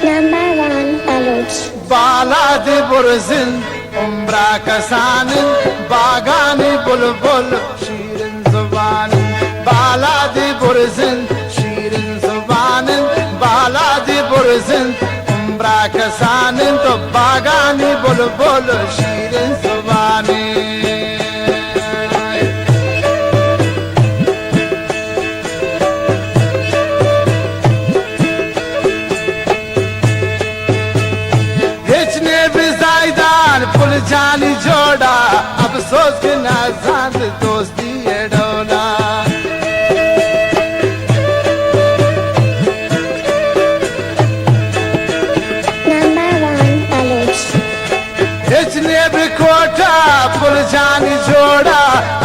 Number one, Baluch. Baladi burzin, umra kasanin, bagani bulbul, shirin zubanin. Baladi burzin, shirin zubanin, baladi burzin, umra kasanin, to bagani bulbul, shirin zubanin. पुल जानी जोड़ा अब सोच के ना जान दोस्ती है डोला Number one, Baluch. इचने भी कोटा पुल जानी जोड़ा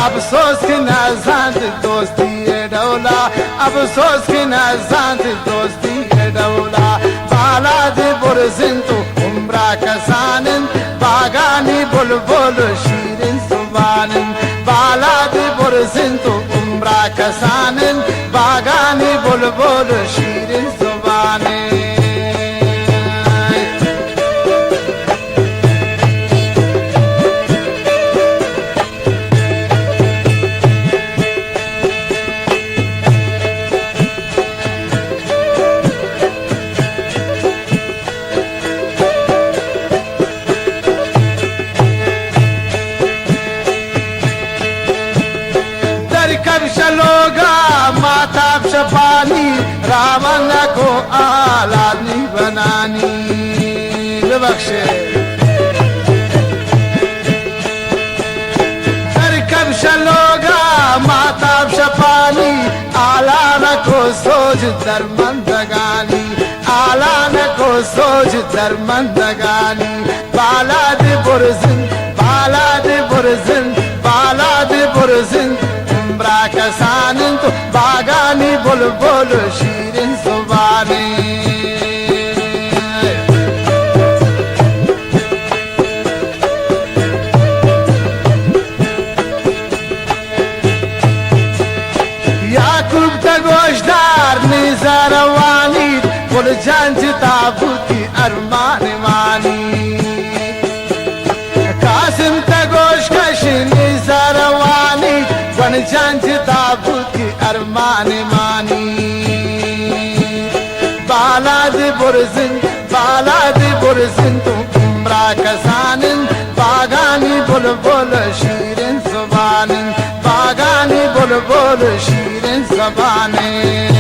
अब सोच के ना जान दोस्ती है डोला अब सोच के ना जान दोस्ती है डोला बाला दे बुरजिन तो उम्रा कसानिन bagani bulbul shirin zubanin baladi burzin to umra kasanin bagani bulbul shirin zubanin माताब शपानी Ravan को आलादनी बनानी बख्शे कब शलोगा माताब शपानी आलान को सोच दरमंदगानी आलान को सोच दरमंदगानी बालाद बुरजिन बालाद बुरजिन बालाद बुरजिन कासानिन तो बागानी बुलबुल शीरिन जुबानी याकूब तगोशदार निज़ारवानी पुल जंज ताबूती अरमान मानी कासिम तगोश कश निज़ारवानी जंज ताबूती अरमान मानी बालाद बुरजिन तो उम्रा कसानिन बागानी बुलबुल शीरिन जुबानिन बागानी बुलबुल शीरिन जुबानिन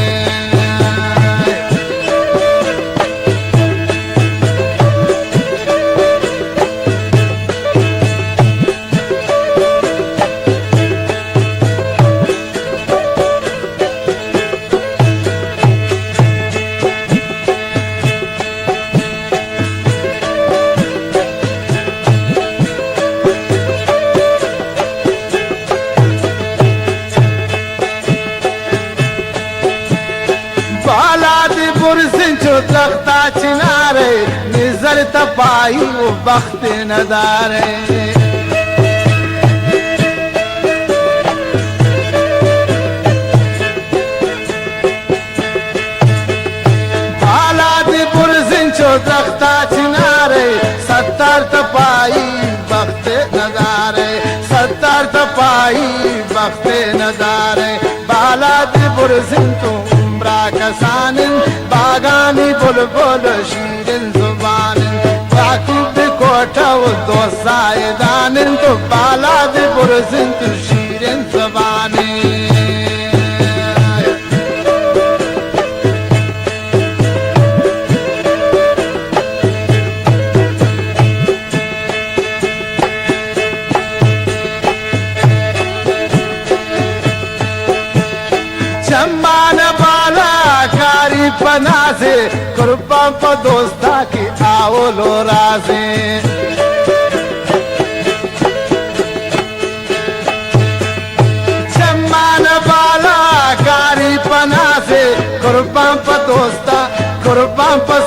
तख्ता चिनारे निजर तपाई वो बख्त नदारे बालादी बुरजिन चो तख्ता चिनारे सत्तर तपाई बख्त नदारे सत्तर तपाई बख्त नदारे बालादी बुरजिन तो उम्रा कसानिन बागानी बुलबुल शीरिन जुबानिन याकूब कोटा वो दो सायदानिन तो बालाद बुरजिन तो शीरिन जुबानिन जमान बाला कारी पना से कुर्बान पर दोस्ता की आओ लोरा से जमान बाला कारी पना से कुर्बान पर दोस्ता कुर्बान पर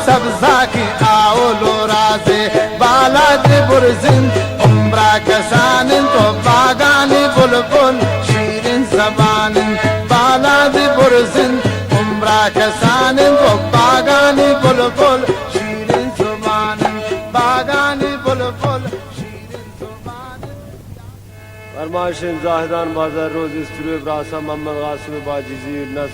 सब्जा की आओ लोरा से बाला दे बुरजिन उम्रा कसानिन तो बागानी बुलबुल शीरिन ज़बानिन बाला दे बुरजिन उम्रा कसानिन तो फरमाइश जाहिदान बाजार रोज इस्तुरे ब्रासा मोहम्मद कासिम बाजीजी नस